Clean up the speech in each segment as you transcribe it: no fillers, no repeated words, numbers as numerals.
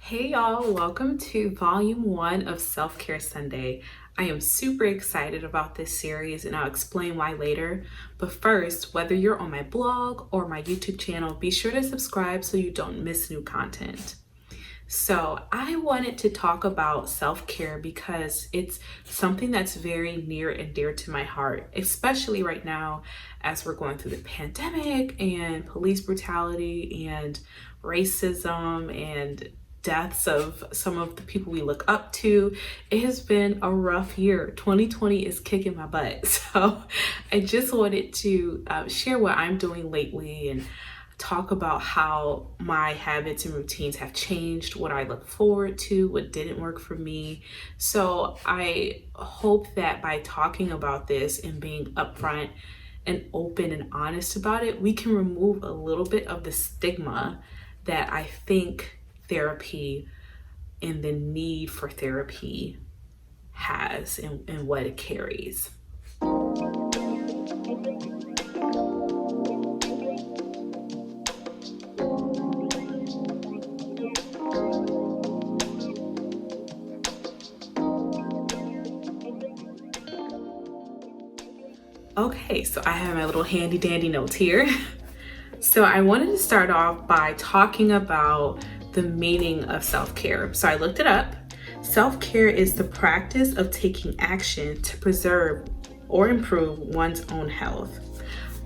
Hey y'all, welcome to volume 1 of Self-Care Sunday. I am super excited about this series and I'll explain why later. But first, whether you're on my blog or my YouTube channel, be sure to subscribe so you don't miss new content. So I wanted to talk about self-care because it's something that's very near and dear to my heart, especially right now as we're going through the pandemic and police brutality and racism and deaths of some of the people we look up to. It has been a rough year. 2020 is kicking my butt. So I just wanted to share what I'm doing lately and talk about how my habits and routines have changed, what I look forward to, what didn't work for me. So I hope that by talking about this and being upfront and open and honest about it, we can remove a little bit of the stigma that I think therapy and the need for therapy has and what it carries. Okay, so I have my little handy dandy notes here. So I wanted to start off by talking about the meaning of self-care. So I looked it up. Self-care is the practice of taking action to preserve or improve one's own health.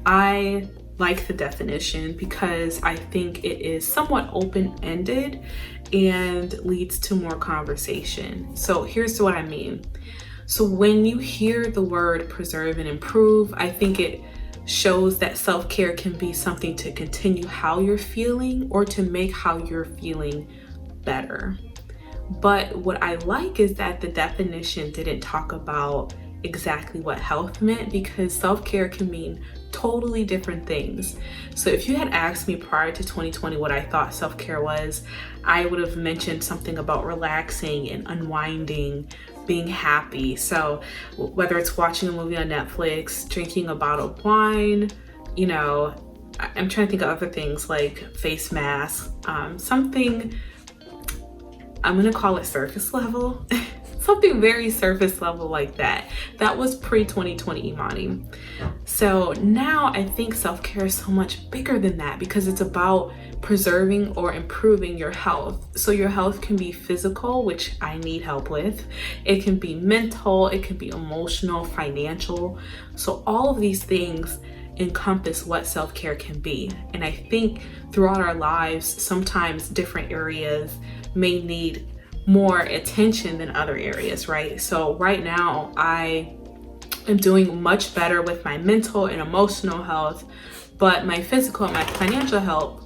I like the definition because I think it is somewhat open-ended and leads to more conversation. So here's what I mean. So when you hear the word preserve and improve, I think it shows that self-care can be something to continue how you're feeling or to make how you're feeling better. But what I like is that the definition didn't talk about exactly what health meant, because self-care can mean totally different things. So if you had asked me prior to 2020 what I thought self-care was, I would have mentioned something about relaxing and unwinding, being happy. So whether it's watching a movie on Netflix, drinking a bottle of wine, I'm trying to think of other things like face masks, something, I'm gonna call it surface level, something very surface level like that. That was pre-2020 Imani. So now I think self-care is so much bigger than that because it's about preserving or improving your health. So your health can be physical, which I need help with. It can be mental, it can be emotional, financial. So all of these things encompass what self-care can be. And I think throughout our lives, sometimes different areas may need more attention than other areas, right? So right now I am doing much better with my mental and emotional health, but my physical and my financial health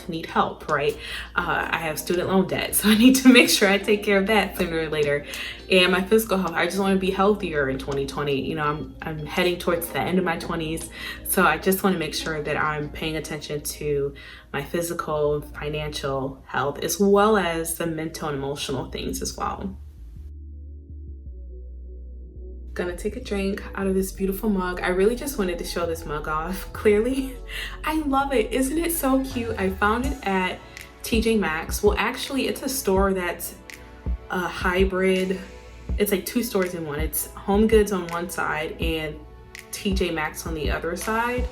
need help, right? I have student loan debt, so I need to make sure I take care of that sooner or later. And my physical health, I just want to be healthier in 2020. I'm heading towards the end of my 20s, so I just want to make sure that I'm paying attention to my physical, financial health, as well as the mental and emotional things as well. Gonna take a drink out of this beautiful mug. I really just wanted to show this mug off, clearly. I love it, isn't it so cute? I found it at TJ Maxx. Well, actually it's a store that's a hybrid. It's like two stores in one. It's Home Goods on one side and TJ Maxx on the other side,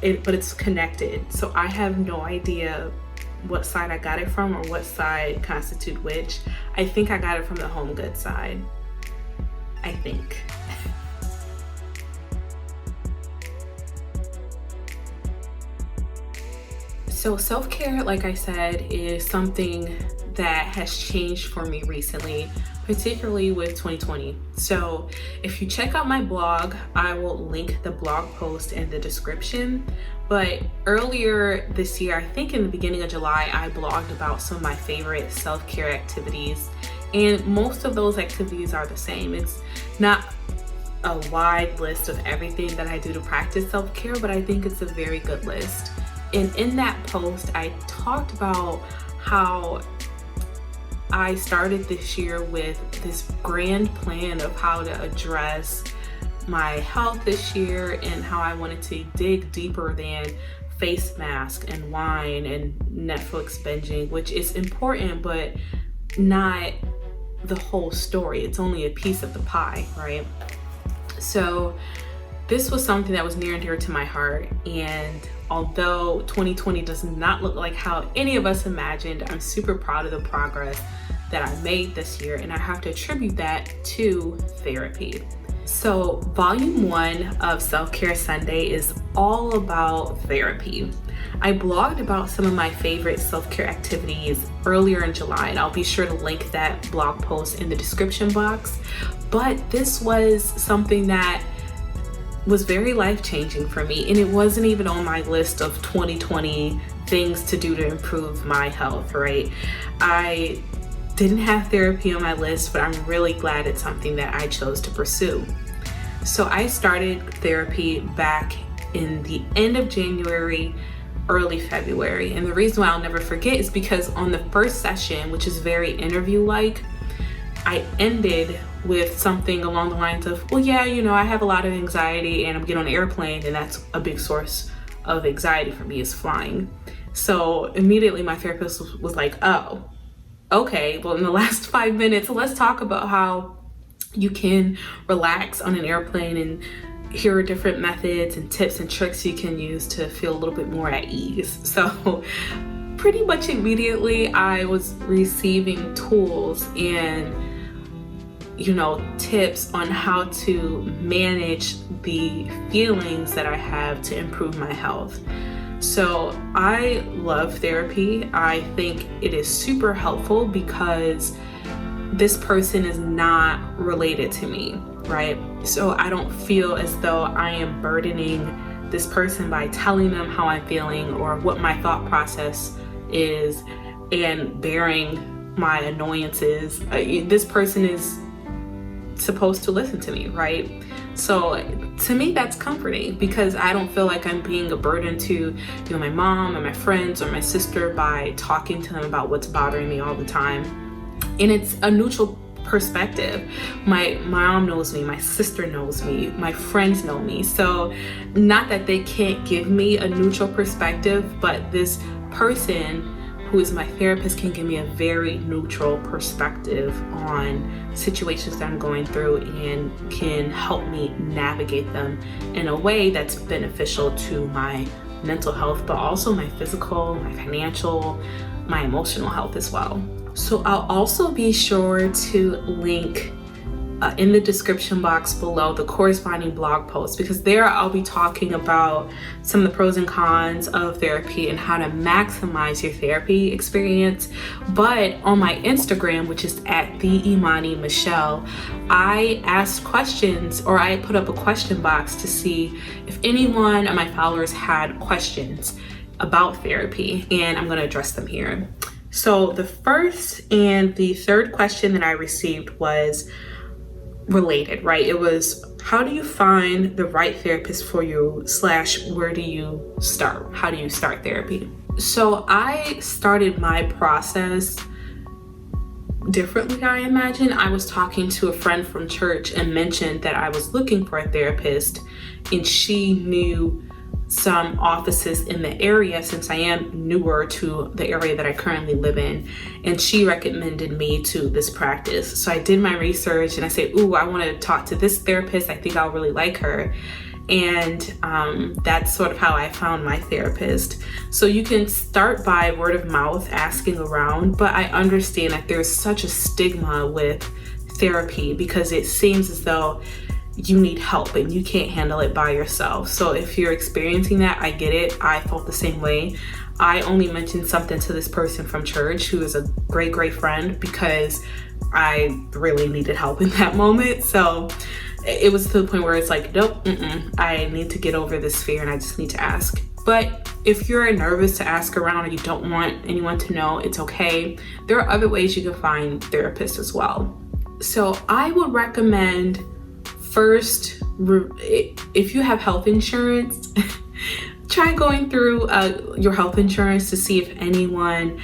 but it's connected. So I have no idea what side I got it from or what side constitute which. I think I got it from the Home Goods side. I think. So self-care, like I said, is something that has changed for me recently, particularly with 2020. So if you check out my blog, I will link the blog post in the description. But earlier this year, I think in the beginning of July, I blogged about some of my favorite self-care activities. And most of those activities are the same. It's not a wide list of everything that I do to practice self-care, but I think it's a very good list. And in that post, I talked about how I started this year with this grand plan of how to address my health this year and how I wanted to dig deeper than face mask and wine and Netflix binging, which is important, but not the whole story. It's only a piece of the pie, right? So this was something that was near and dear to my heart. And although 2020 does not look like how any of us imagined, I'm super proud of the progress that I made this year. And I have to attribute that to therapy. So volume 1 of Self-Care Sunday is all about therapy. I blogged about some of my favorite self-care activities earlier in July, and I'll be sure to link that blog post in the description box. But this was something that was very life-changing for me, and it wasn't even on my list of 2020 things to do to improve my health, right? I didn't have therapy on my list, but I'm really glad it's something that I chose to pursue. So I started therapy back in the end of January, early February. And the reason why I'll never forget is because on the first session, which is very interview-like, I ended with something along the lines of, well, yeah, I have a lot of anxiety and I'm getting on an airplane, and that's a big source of anxiety for me is flying. So immediately my therapist was like, oh, okay, well, in the last 5 minutes, let's talk about how you can relax on an airplane, and here are different methods and tips and tricks you can use to feel a little bit more at ease. So pretty much immediately I was receiving tools and tips on how to manage the feelings that I have to improve my health. So I love therapy. I think it is super helpful because this person is not related to me, right? So I don't feel as though I am burdening this person by telling them how I'm feeling or what my thought process is and bearing my annoyances. This person is supposed to listen to me, right? So to me, that's comforting because I don't feel like I'm being a burden to my mom or my friends or my sister by talking to them about what's bothering me all the time. And it's a neutral perspective. My mom knows me, my sister knows me, my friends know me. So not that they can't give me a neutral perspective, but this person who is my therapist can give me a very neutral perspective on situations that I'm going through and can help me navigate them in a way that's beneficial to my mental health, but also my physical, my financial, my emotional health as well. So I'll also be sure to link in the description box below the corresponding blog post, because there I'll be talking about some of the pros and cons of therapy and how to maximize your therapy experience. But on my Instagram, which is at the Imani Michelle, I asked questions, or I put up a question box to see if anyone of my followers had questions about therapy, and I'm going to address them here. So the first and the third question that I received was related, right? It was, how do you find the right therapist for you / where do you start? How do you start therapy? So I started my process differently, I imagine. I was talking to a friend from church and mentioned that I was looking for a therapist, and she knew some offices in the area since I am newer to the area that I currently live in, and she recommended me to this practice. So I did my research and I said, ooh, I want to talk to this therapist. I think I'll really like her. And that's sort of how I found my therapist. So you can start by word of mouth, asking around, but I understand that there's such a stigma with therapy because it seems as though you need help and you can't handle it by yourself. So if you're experiencing that, I get it. I felt the same way. I only mentioned something to this person from church who is a great friend because I really needed help in that moment. So it was to the point where it's like, nope, I need to get over this fear and I just need to ask. But if you're nervous to ask around or you don't want anyone to know, it's okay. There are other ways you can find therapists as well. So I would recommend, first, if you have health insurance, try going through your health insurance to see if anyone,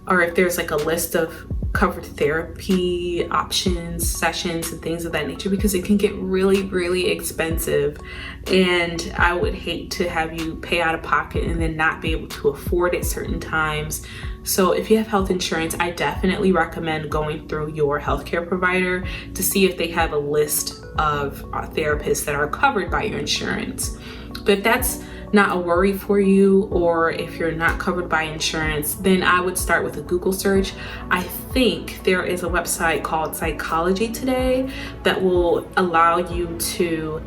or if there's like a list of covered therapy options, sessions, and things of that nature, because it can get really, really expensive. And I would hate to have you pay out of pocket and then not be able to afford it certain times. So if you have health insurance, I definitely recommend going through your healthcare provider to see if they have a list of therapists that are covered by your insurance. But if that's not a worry for you, or if you're not covered by insurance, then I would start with a Google search. I think there is a website called Psychology Today that will allow you to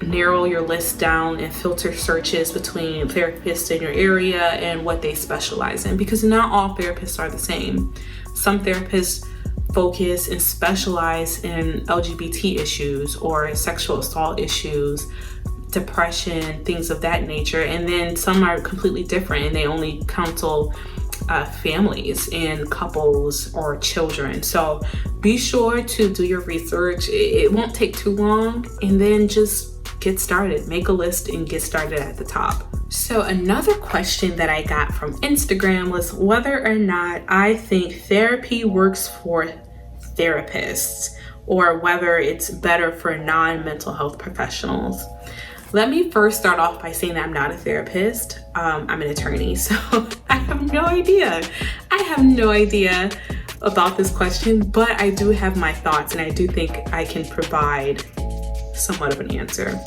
narrow your list down and filter searches between therapists in your area and what they specialize in, because not all therapists are the same. Some therapists focus and specialize in LGBT issues or sexual assault issues, depression, things of that nature, and then some are completely different and they only counsel families and couples or children. So be sure to do your research. It won't take too long, and then just get started. Make a list and get started at the top. So another question that I got from Instagram was whether or not I think therapy works for therapists or whether it's better for non-mental health professionals. Let me first start off by saying that I'm not a therapist. I'm an attorney, so I have no idea. I have no idea about this question, but I do have my thoughts, and I do think I can provide somewhat of an answer.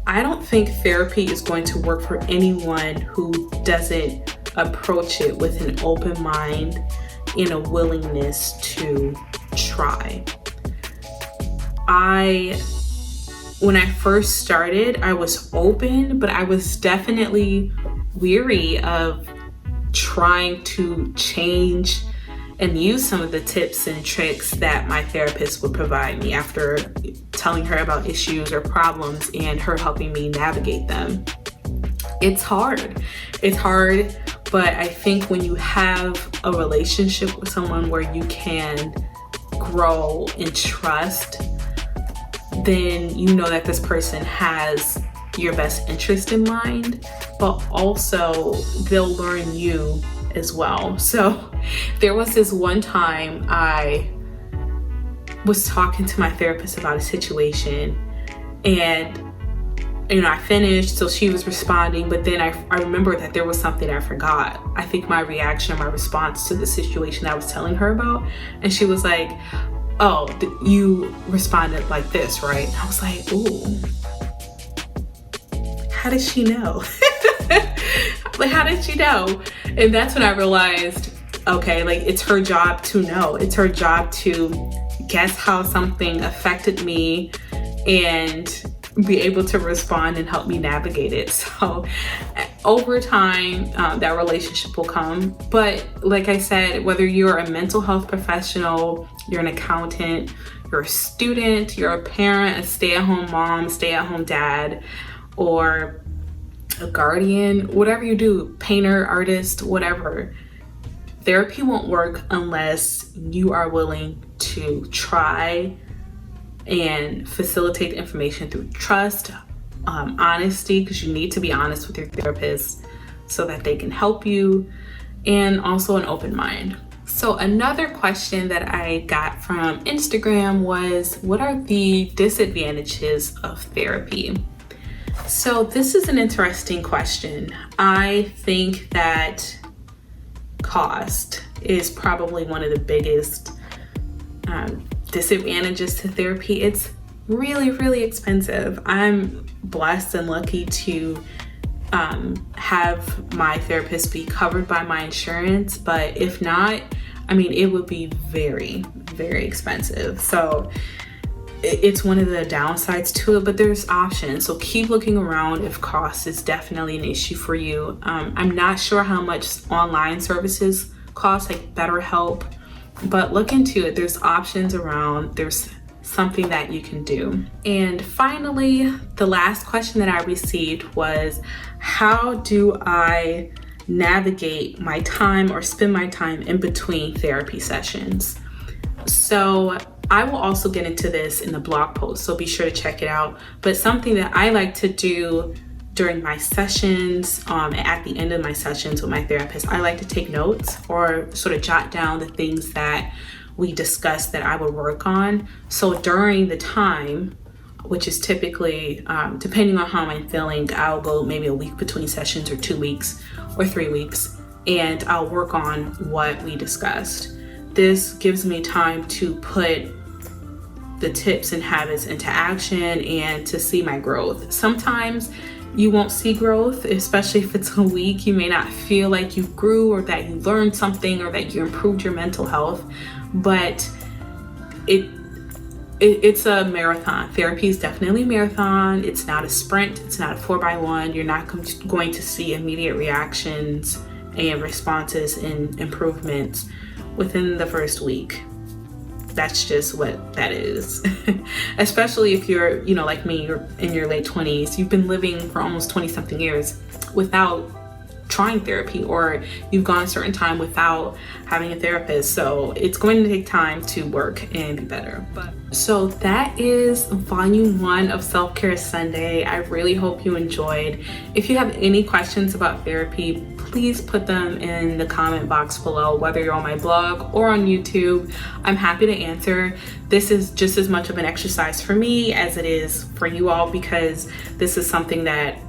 I don't think therapy is going to work for anyone who doesn't approach it with an open mind and a willingness to try. When I first started, I was open, but I was definitely weary of trying to change and use some of the tips and tricks that my therapist would provide me after telling her about issues or problems and her helping me navigate them. It's hard, but I think when you have a relationship with someone where you can grow and trust, then you know that this person has your best interest in mind, but also they'll learn you as well. So there was this one time I was talking to my therapist about a situation, and I finished, so she was responding, but then I remembered that there was something I forgot. I think my reaction, my response to the situation I was telling her about, and she was like, "Oh, you responded like this, right?" And I was like, "Ooh, how did she know?" Like, how did she know? And that's when I realized, okay, like, it's her job to know. It's her job to guess how something affected me and be able to respond and help me navigate it. So over time, that relationship will come. But like I said, whether you're a mental health professional, you're an accountant, you're a student, you're a parent, a stay-at-home mom, stay-at-home dad, or a guardian, whatever you do, painter, artist, whatever, therapy won't work unless you are willing to try and facilitate information through trust, honesty, because you need to be honest with your therapist so that they can help you, and also an open mind. So another question that I got from Instagram was, what are the disadvantages of therapy? So this is an interesting question. I think that cost is probably one of the biggest disadvantages to therapy. It's really, really expensive. I'm blessed and lucky to have my therapist be covered by my insurance, but if not, it would be very, very expensive. So it's one of the downsides to it, but there's options. So keep looking around if cost is definitely an issue for you. I'm not sure how much online services cost, like BetterHelp, but look into it. There's options around. There's something that you can do. And finally, the last question that I received was, how do I navigate my time or spend my time in between therapy sessions? So I will also get into this in the blog post, so be sure to check it out. But something that I like to do during my sessions, at the end of my sessions with my therapist, I like to take notes or sort of jot down the things that we discussed that I would work on. So during the time, which is typically, depending on how I'm feeling, I'll go maybe a week between sessions, or 2 weeks or 3 weeks, and I'll work on what we discussed. This gives me time to put the tips and habits into action and to see my growth. Sometimes you won't see growth, especially if it's a week. You may not feel like you grew or that you learned something or that you improved your mental health, but it's a marathon. Therapy is definitely a marathon. It's not a sprint. It's not a 4x1. You're not going to see immediate reactions and responses and improvements within the first week. That's just what that is. Especially if you're, like me, you're in your late 20s, you've been living for almost 20 something years without trying therapy, or you've gone a certain time without having a therapist. So it's going to take time to work and be better. So that is volume 1 of Self-Care Sunday. I really hope you enjoyed. If you have any questions about therapy, please put them in the comment box below, whether you're on my blog or on YouTube. I'm happy to answer. This is just as much of an exercise for me as it is for you all, because this is something that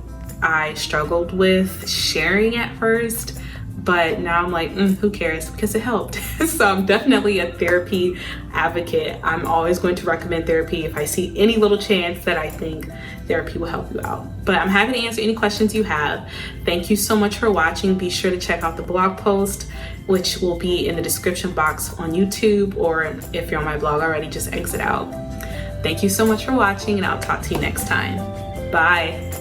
I struggled with sharing at first, but now I'm like, who cares, because it helped. So I'm definitely a therapy advocate. I'm always going to recommend therapy if I see any little chance that I think therapy will help you out. But I'm happy to answer any questions you have. Thank you so much for watching. Be sure to check out the blog post, which will be in the description box on YouTube, or if you're on my blog already, just exit out. Thank you so much for watching, and I'll talk to you next time. Bye.